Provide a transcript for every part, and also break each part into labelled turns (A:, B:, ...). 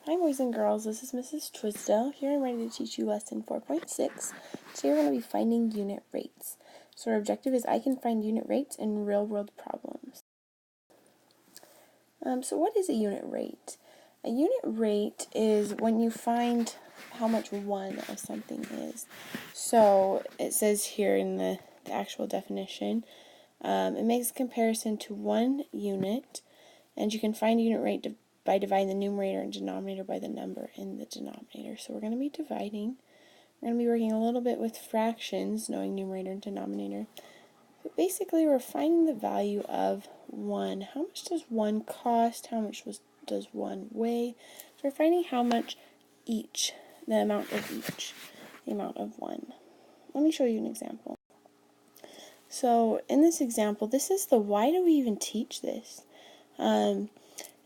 A: Hi boys and girls, this is Mrs. Twisdale. Here I'm ready to teach you lesson 4.6. Today we're going to be finding unit rates. So our objective is I can find unit rates in real world problems. So what is a unit rate? A unit rate is when you find how much one of something is. So it says here in the actual definition, it makes a comparison to 1 unit, and you can find unit rate by dividing the numerator and denominator by the number in the denominator. So we're going to be dividing. We're going to be working a little bit with fractions, knowing numerator and denominator. But basically we're finding the value of 1. How much does 1 cost? How much does 1 weigh? So we're finding how much each, the amount of each, the amount of 1. Let me show you an example. So in this example, this is why do we even teach this?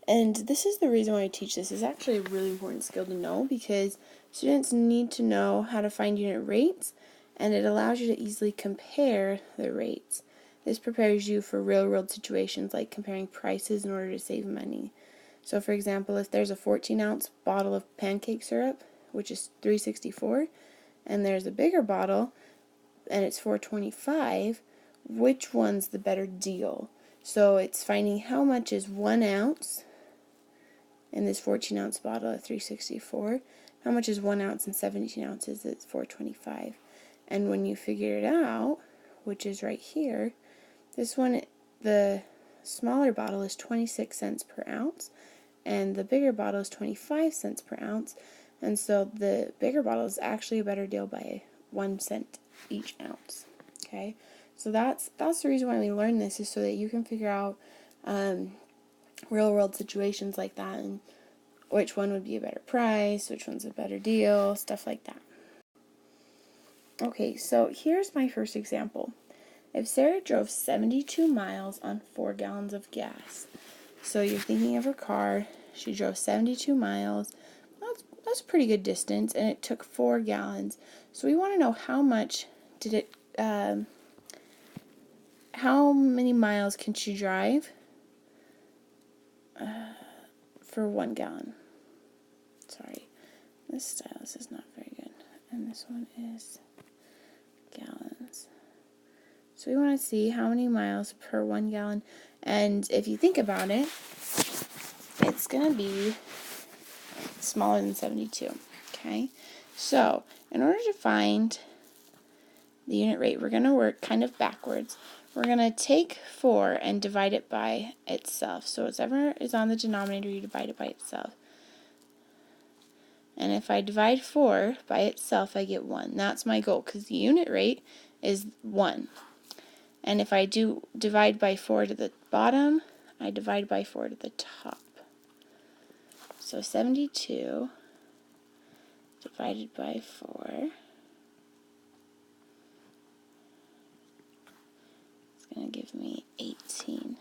A: And this is the reason why I teach this. It's actually a really important skill to know because students need to know how to find unit rates, and it allows you to easily compare the rates. This prepares you for real-world situations like comparing prices in order to save money. So for example, if there's a 14-ounce bottle of pancake syrup, which is $3.64, and there's a bigger bottle, and it's $4.25, which one's the better deal? So it's finding how much is 1 ounce in this 14-ounce bottle at $3.64. How much is 1 ounce and 17 ounces at $4.25? And when you figure it out, which is right here, this one, the smaller bottle is 26 cents per ounce, and the bigger bottle is 25 cents per ounce, and so the bigger bottle is actually a better deal by 1 cent each ounce. Okay, so that's the reason why we learn this, is so that you can figure out real world situations like that, and which one would be a better price, which one's a better deal, stuff like that. Okay, so here's my first example. If Sarah drove 72 miles on 4 gallons of gas, so you're thinking of her car, she drove 72 miles, that's a pretty good distance, and it took 4 gallons. So we want to know how much did it, how many miles can she drive for 1 gallon. Sorry, this stylus is not very good, and this one is gallons. So we want to see how many miles per 1 gallon, and if you think about it, it's going to be smaller than 72, okay? So in order to find the unit rate, we're going to work kind of backwards. We're going to take 4 and divide it by itself. So whatever is on the denominator, you divide it by itself. And if I divide 4 by itself, I get 1. That's my goal, because the unit rate is 1. And if I do divide by 4 to the bottom, I divide by 4 to the top. So 72 divided by 4 is going to give me 18.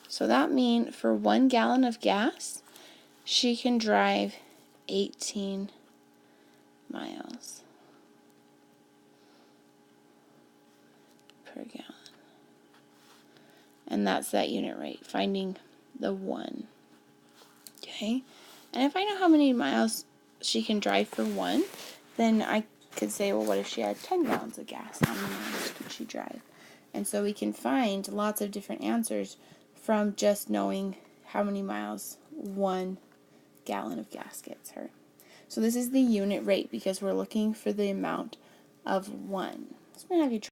A: So that means for 1 gallon of gas, she can drive 18 miles per gallon. And that's that unit rate, finding the 1. Okay? And if I know how many miles she can drive for 1, then I could say, well, what if she had 10 gallons of gas? How many miles could she drive? And so we can find lots of different answers from just knowing how many miles 1 gallon of gas gets her. So this is the unit rate because we're looking for the amount of 1. So I'm going to have you try.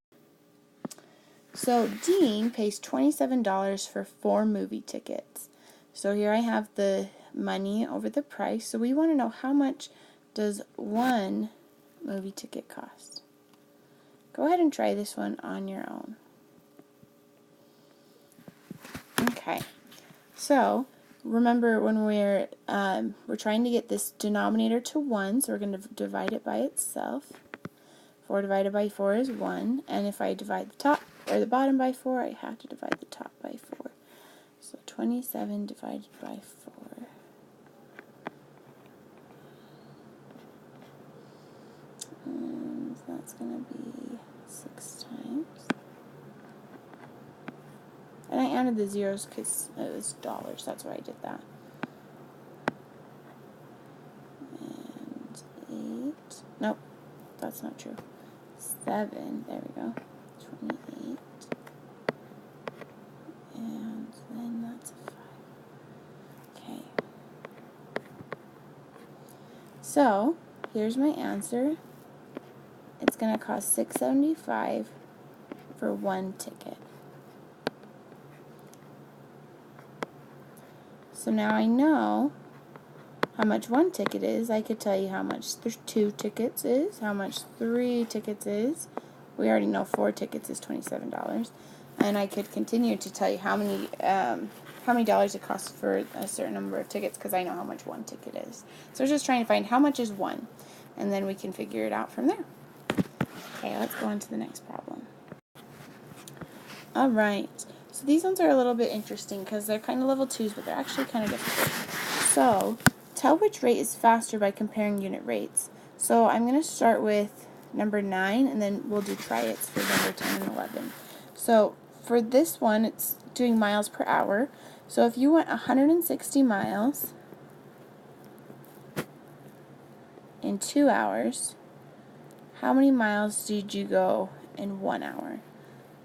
A: So Dean pays $27 for 4 movie tickets. So here I have the money over the price. So we want to know how much does 1 movie ticket cost. Go ahead and try this one on your own. Okay. So remember, when we're trying to get this denominator to 1, so we're going to divide it by itself. 4 divided by 4 is 1, and if I divide the top or the bottom by 4, I have to divide the top by 4. So 27 divided by 4. And that's going to be 6 times. And I added the zeros because it was dollars. That's why I did that. And 8. Nope, that's not true. 7. There we go. 28. And then that's a 5. Okay. So, here's my answer. It's going to cost $6.75 for one ticket. So now I know how much one ticket is. I could tell you how much 2 tickets is, how much 3 tickets is. We already know 4 tickets is $27. And I could continue to tell you how many dollars it costs for a certain number of tickets because I know how much one ticket is. So I was just trying to find how much is one, and then we can figure it out from there. Okay, let's go on to the next problem. Alright, so these ones are a little bit interesting because they're kind of level 2s, but they're actually kind of difficult. So, tell which rate is faster by comparing unit rates. So I'm going to start with number 9, and then we'll do try-its for number 10 and 11. So for this one, it's doing miles per hour. So if you went 160 miles in 2 hours, how many miles did you go in 1 hour?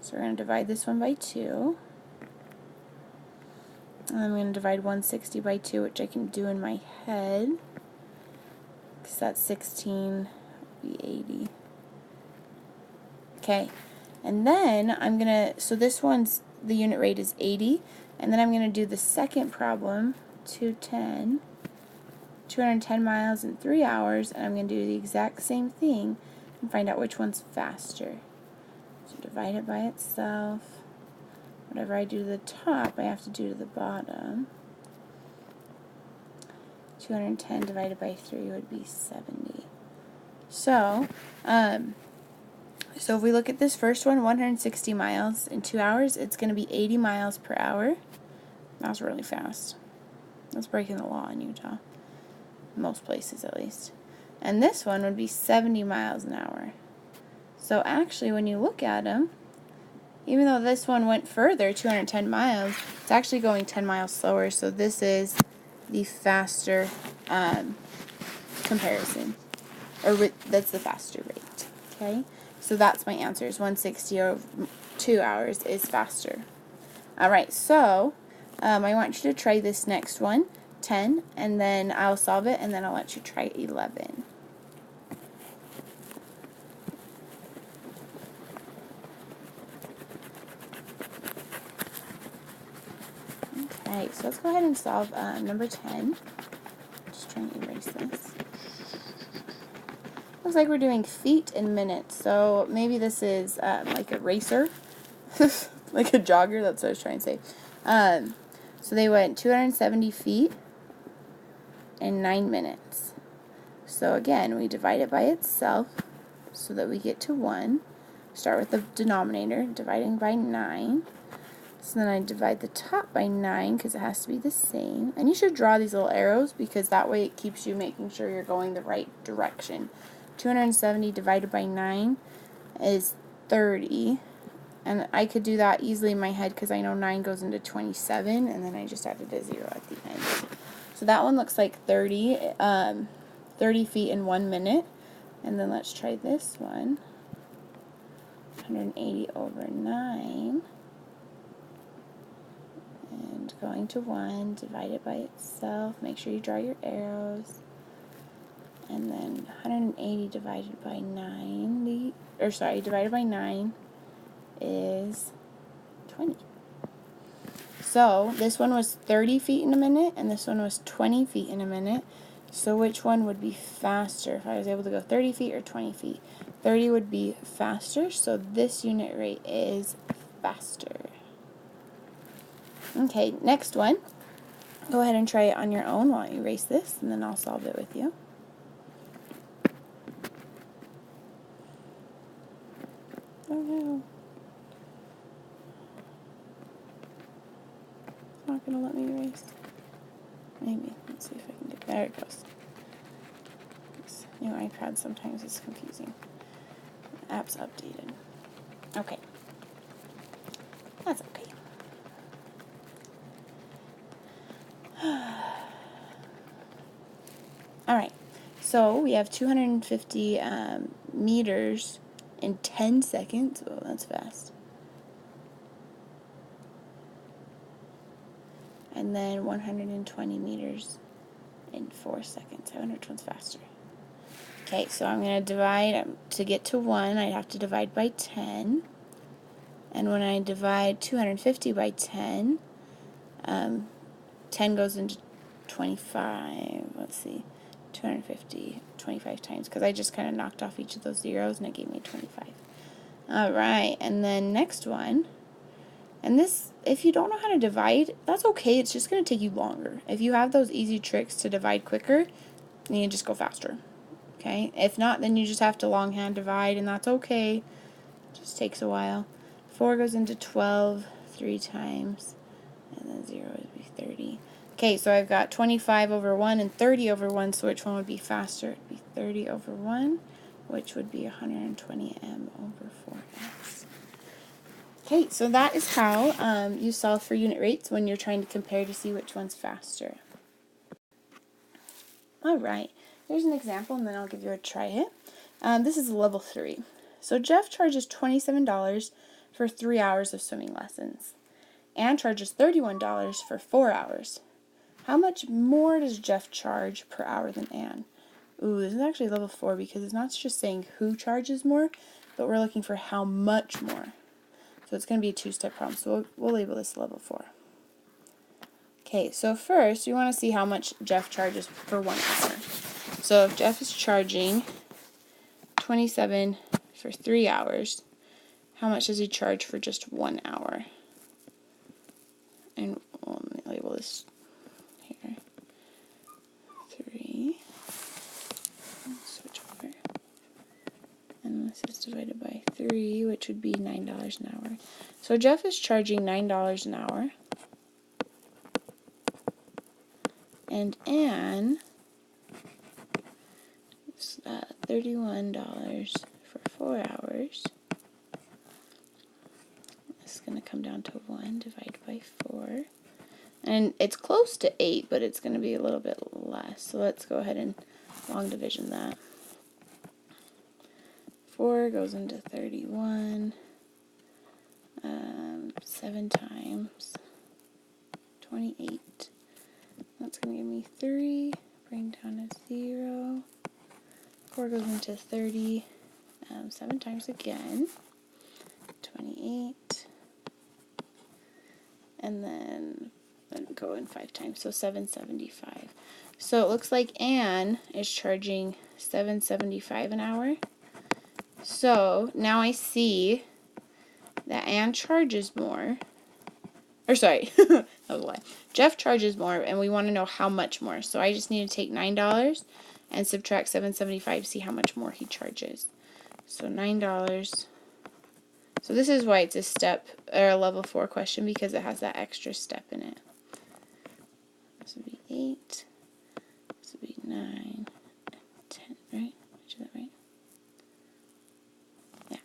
A: So we're going to divide this one by 2. And I'm going to divide 160 by 2, which I can do in my head, because that's 16, be 80. Okay, and then I'm going to, so this one's, the unit rate is 80, and then I'm going to do the second problem, 210 miles in 3 hours, and I'm going to do the exact same thing and find out which one's faster. So divide it by itself. Whatever I do to the top, I have to do to the bottom. 210 divided by 3 would be 70. So if we look at this first one, 160 miles in 2 hours, it's going to be 80 miles per hour. That's really fast. That's breaking the law in Utah. Most places, at least. And this one would be 70 miles an hour. So actually, when you look at them, even though this one went further, 210 miles, it's actually going 10 miles slower, so this is the faster comparison. Or that's the faster rate. Okay? So that's my answer, is 160 over 2 hours is faster. Alright, so I want you to try this next one, 10, and then I'll solve it, and then I'll let you try 11. Alright, so let's go ahead and solve number 10. Just trying to erase this. Looks like we're doing feet in minutes, so maybe this is like a racer, like a jogger, that's what I was trying to say. So they went 270 feet in 9 minutes. So again, we divide it by itself so that we get to 1. Start with the denominator, dividing by 9. So then I divide the top by 9 because it has to be the same. And you should draw these little arrows because that way it keeps you making sure you're going the right direction. 270 divided by 9 is 30. And I could do that easily in my head because I know 9 goes into 27, and then I just added a 0 at the end. So that one looks like 30 feet in 1 minute. And then let's try this one. 180 over 9. And going to 1, divide it by itself. Make sure you draw your arrows. And then 180 divided by 9 is 20. So this one was 30 feet in a minute, and this one was 20 feet in a minute. So which one would be faster if I was able to go 30 feet or 20 feet? 30 would be faster, so this unit rate is faster. Okay, next one. Go ahead and try it on your own while I erase this, and then I'll solve it with you. Oh no. It's not going to let me erase. Maybe. Let's see if I can get there. It goes. This new iPad sometimes is confusing. The app's updated. Okay. That's okay. Alright, so we have 250 meters in 10 seconds. Oh, that's fast. And then 120 meters in 4 seconds. I wonder which one's faster. Okay, so I'm going to divide, to get to 1, I'd have to divide by 10. And when I divide 250 by 10, 10 goes into 25. Let's see, 250, 25 times, because I just kind of knocked off each of those zeros, and it gave me 25. Alright, and then next one. And this, if you don't know how to divide, that's okay. It's just going to take you longer. If you have those easy tricks to divide quicker, then you just go faster. Okay? If not, then you just have to longhand divide, and that's okay. It just takes a while. 4 goes into 12 3 times, and then 0 would be 30. Okay, so I've got 25 over 1 and 30 over 1, so which one would be faster? It would be 30 over 1, which would be 120 m over 4s. Okay, so that is how you solve for unit rates when you're trying to compare to see which one's faster. Alright, here's an example, and then I'll give you a try it. This is level 3. So Jeff charges $27 for 3 hours of swimming lessons. Anne charges $31 for 4 hours. How much more does Jeff charge per hour than Anne? Ooh, this is actually level 4 because it's not just saying who charges more, but we're looking for how much more. So it's going to be a two-step problem, so we'll label this level 4. Okay, so first we want to see how much Jeff charges for 1 hour. So if Jeff is charging $27 for 3 hours, how much does he charge for just 1 hour? And let me label this here. 3. Switch over. And this is divided by 3, which would be $9 an hour. So Jeff is charging $9 an hour. And Anne is $31 for 4 hours. This is going to come down to 1 divided by 4. And it's close to 8, but it's going to be a little bit less. So let's go ahead and long division that. 4 goes into 31. 7 times 28. That's going to give me 3. Bring down a 0. 4 goes into 30. 7 times again. 28. And then go in 5 times, so 775. So it looks like Anne is charging $7.75 an hour. So now I see that Anne charges more. Or sorry, that was a lie. Jeff charges more, and we want to know how much more. So I just need to take $9 and subtract $7.75 to see how much more he charges. So $9. So this is why it's a step or a level 4 question, because it has that extra step in it. This would be 8. This would be 9. 10, right? Is that right? Yeah.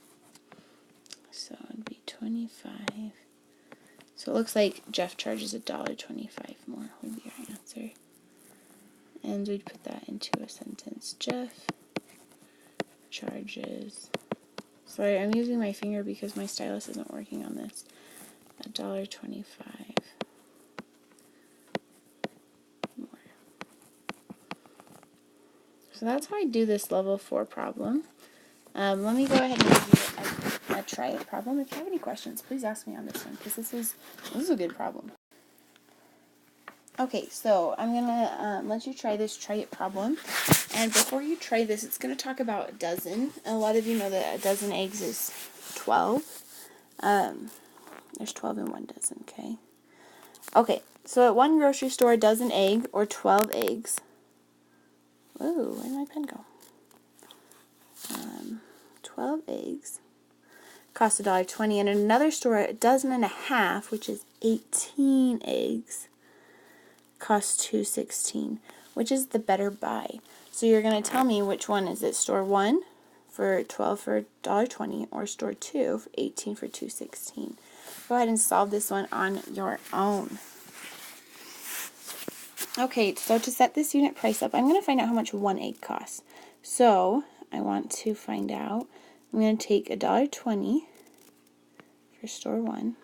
A: So it would be 25. So it looks like Jeff charges $1.25 more would be our answer. And we'd put that into a sentence. Jeff charges... Sorry, I'm using my finger because my stylus isn't working on this. $1.25 more. So that's how I do this level 4 problem. Let me go ahead and give you a try it problem. If you have any questions, please ask me on this one, because this is a good problem. Okay, so I'm going to let you try this try it problem. And before you try this, it's going to talk about a dozen. A lot of you know that a dozen eggs is 12. There's 12 in 1 dozen, okay? Okay, so at one grocery store, a dozen egg or 12 eggs. Whoa, where did my pen go? 12 eggs cost $1.20. And at another store, a dozen and a half, which is 18 eggs, costs $2.16. Which is the better buy? So you're going to tell me which one is it. Store 1 for 12 for $1.20 or store 2 for 18 for $2.16. Go ahead and solve this one on your own. Okay, so to set this unit price up, I'm going to find out how much one egg costs. So I want to find out, I'm going to take $1.20 for store one,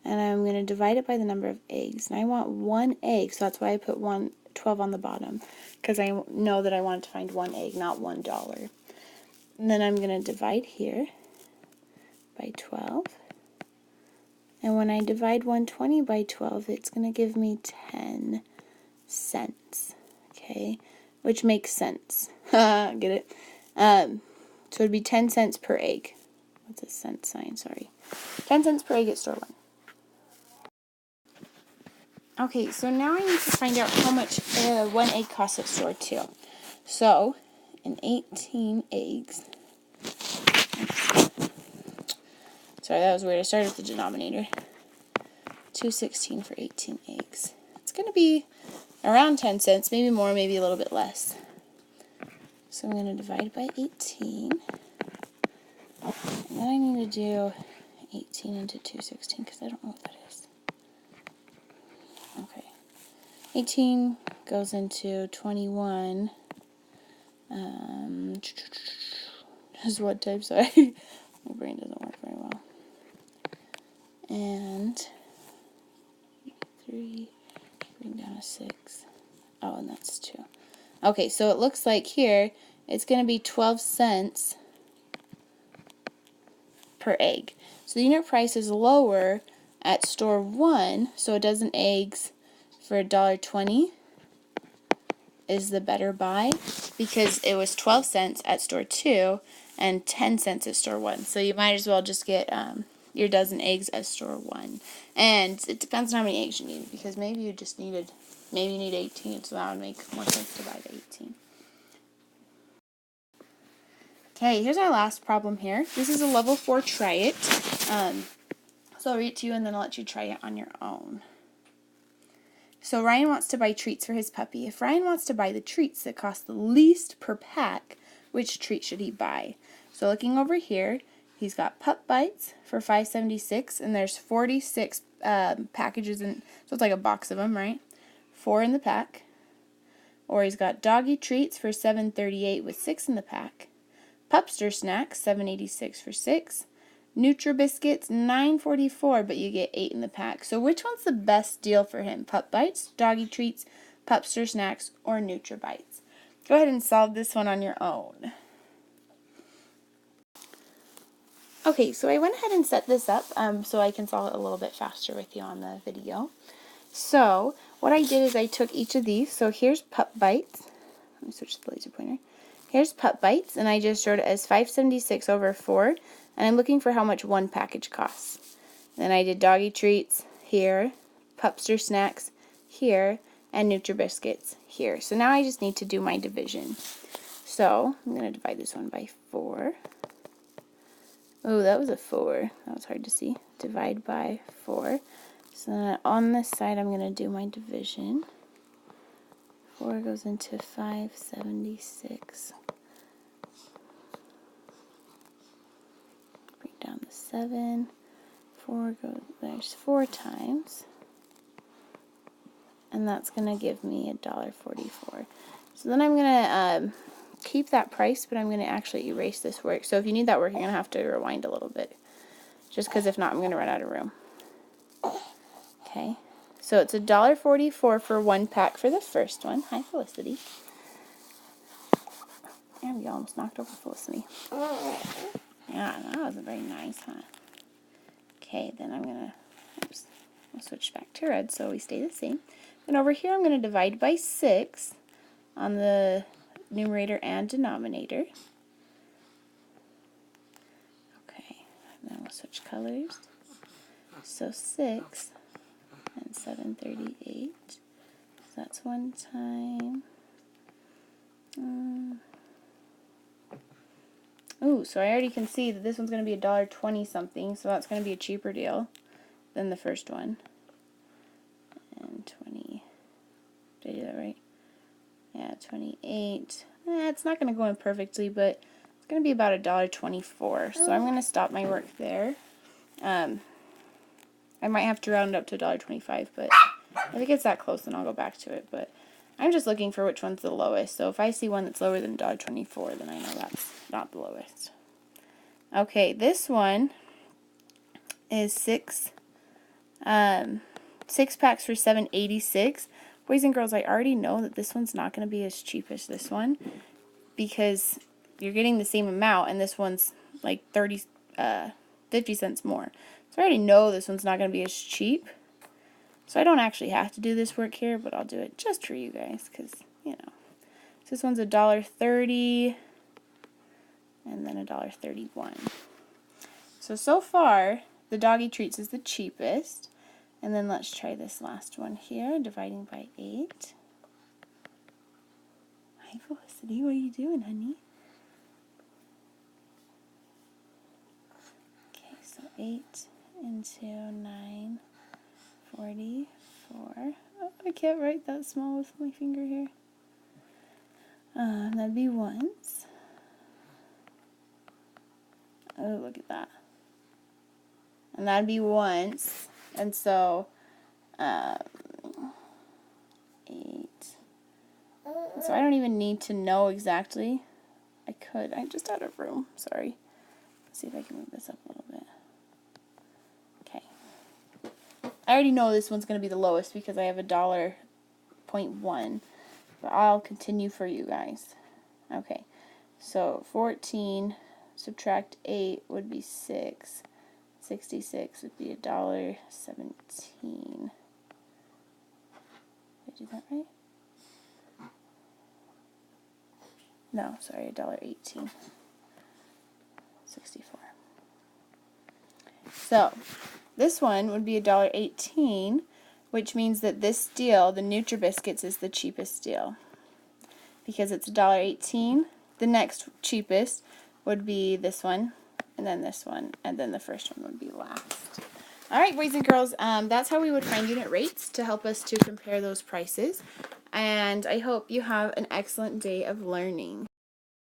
A: and I'm going to divide it by the number of eggs. And I want one egg, so that's why I put 12 on the bottom, because I know that I wanted to find one egg, not $1. And then I'm going to divide here by 12. And when I divide 120 by 12, it's going to give me 10 cents. Okay, which makes sense. Get it? So it'd be 10 cents per egg. What's a cent sign? Sorry. 10 cents per egg at store one. Okay, so now I need to find out how much one egg costs at store two. So, in 18 eggs. Sorry, that was weird. I started with the denominator. $2.16 for 18 eggs. It's going to be around 10 cents, maybe more, maybe a little bit less. So I'm going to divide by 18. And then I need to do 18 into 216 because I don't know what that is. Okay. 18 goes into 21. This is what type, sorry. My brain doesn't work very well. And 3, bring down a 6. Oh, and that's 2. Okay, so it looks like here it's going to be 12 cents per egg. So the unit price is lower at store 1, so a dozen eggs for $1.20 is the better buy, because it was 12 cents at store 2 and 10 cents at store 1. So you might as well just get your dozen eggs at store 1. And it depends on how many eggs you need, because maybe you need 18, so that would make more sense to buy the 18. Okay, here's our last problem here. This is a level 4 try it. So I'll read it to you and then I'll let you try it on your own. So Ryan wants to buy treats for his puppy. If Ryan wants to buy the treats that cost the least per pack, which treat should he buy? So looking over here, he's got Pup Bites for $5.76, and there's 46 packages in, so it's like a box of them, right? 4 in the pack. Or he's got Doggy Treats for $7.38 with 6 in the pack. Pupster Snacks, $7.86 for 6. Nutri-Biscuits, $9.44, but you get 8 in the pack. So which one's the best deal for him? Pup Bites, Doggy Treats, Pupster Snacks, or Nutri-Bites? Go ahead and solve this one on your own. Okay, so I went ahead and set this up so I can solve it a little bit faster with you on the video. So what I did is I took each of these. So here's Pup Bites. Let me switch the laser pointer. Here's Pup Bites, and I just wrote it as $5.76 over 4, and I'm looking for how much one package costs. Then I did Doggy Treats here, Pupster Snacks here, and Nutri-Biscuits here. So now I just need to do my division. So I'm going to divide this one by 4. Oh, that was a 4. That was hard to see. Divide by 4. So then on this side, I'm going to do my division. 4 goes into 5.76. Bring down the 7. 4 goes, there's 4 times. And that's going to give me $1.44. So then I'm going to keep that price, but I'm going to actually erase this work. So if you need that work, you're going to have to rewind a little bit. Just because if not, I'm going to run out of room. Okay. So it's $1.44 for one pack for the first one. Hi, Felicity. And you almost knocked over Felicity. Yeah, that wasn't very nice, huh? Okay, then I'm going to, I'll switch back to red so we stay the same. Then over here I'm going to divide by 6 on the numerator and denominator. Okay, and then we'll switch colors. So 6 and 7.38. So that's one time. Ooh, so I already can see that this one's going to be $1.20 something, so that's going to be a cheaper deal than the first one. And 20. Did I do that right? Yeah, 28. It's not going to go in perfectly, but it's going to be about $1.24. So I'm going to stop my work there. I might have to round up to $1.25, but If it gets that close, then I'll go back to it, but I'm just looking for which one's the lowest. So if I see one that's lower than $1.24, then I know that's not the lowest. Okay, this one is 6 packs for $7.86. Boys and girls, I already know that this one's not going to be as cheap as this one because you're getting the same amount, and this one's like 50 cents more. So I already know this one's not going to be as cheap. So I don't actually have to do this work here, but I'll do it just for you guys because, you know. So this one's $1.30 and then $1.31. So far, the doggy treats is the cheapest. And then let's try this last one here, dividing by 8. Hi, Felicity, what are you doing, honey? Okay, so 8 into 9.44. Oh, I can't write that small with my finger here. That'd be once. Oh, look at that. And that'd be once. And so, 8. So I don't even need to know exactly. I could. I'm just out of room. Sorry. Let's see if I can move this up a little bit. Okay. I already know this one's going to be the lowest because I have $1.1. But I'll continue for you guys. Okay. So 14 subtract 8 would be 6. 66 would be $1.17. Did I do that right? No, sorry, $1.18. 64. So this one would be $1.18, which means that this deal, the NutriBiscuits, is the cheapest deal because it's $1.18. The next cheapest would be this one, and then this one, and then the first one would be last. Alright, boys and girls, that's how we would find unit rates to help us to compare those prices. And I hope you have an excellent day of learning.